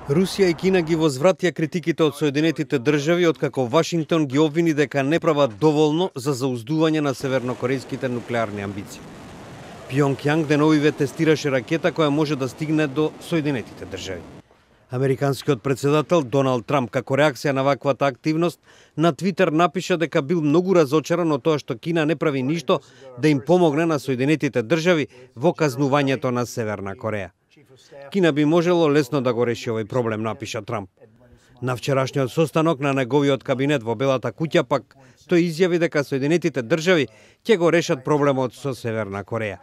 Русија и Кина ги возвратија критиките од Соединетите држави откако Вашингтон ги обвини дека не прават доволно за зауздување на севернокорејските нуклеарни амбиции. Пјонгјанг деновиве тестираше ракета која може да стигне до Соединетите држави. Американскиот председател Доналд Трамп како реакција на ваквата активност на Твитер напиша дека бил многу разочаран од тоа што Кина не прави ништо да им помогне на Соединетите држави во казнувањето на Северна Кореја. Кина би можело лесно да го реши овој проблем, напиша Трамп. На вчерашниот состанок на неговиот кабинет во Белата куќа пак тој изјави дека Соединетите држави ќе го решат проблемот со Северна Кореја.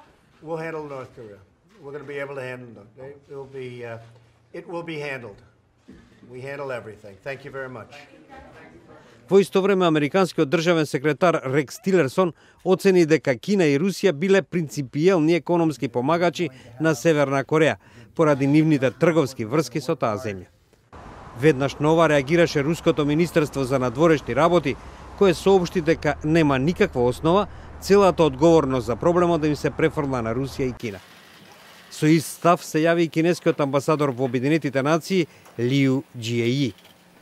Во исто време, американскиот државен секретар Рекс Тилерсон оцени дека Кина и Русија биле принципиелни економски помагачи на Северна Кореја, поради нивните трговски врски со таа земја. Веднаш на ова реагираше Руското министерство за надворешни работи, кое соопшти дека нема никаква основа целата одговорност за проблемот да им се префрла на Русија и Кина. Со ист став се јави и кинескиот амбасадор во Обединетите нации Лиу Џиеји.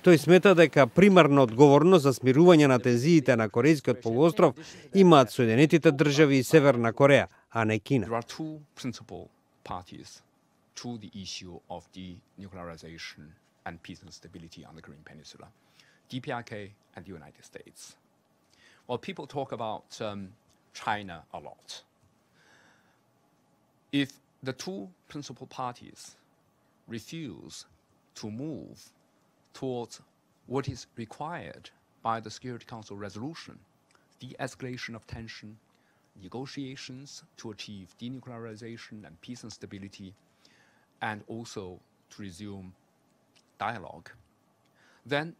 Тој смета дека примарна одговорност за смирување на тензиите на Корејскиот полуостров имаат Соединетите држави и Северна Кореја, а не Кина. To the issue of denuclearization and peace and stability on the Korean Peninsula, DPRK and the United States. Well, people talk about China a lot. If the two principal parties refuse to move towards what is required by the Security Council resolution, de-escalation of tension, negotiations to achieve denuclearization and peace and stability, and also to resume dialogue, then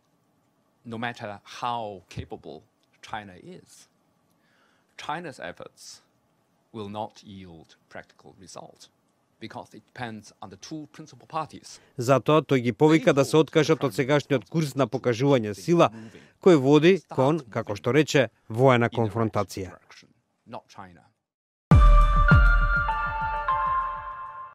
no matter how capable China is, China's efforts will not yield practical result because it depends on the two principal parties. Затоа тој ги повика да се откажат од сегашниот курс на покажување сила, кој води кон, како што рече, воена конфронтација. Not China.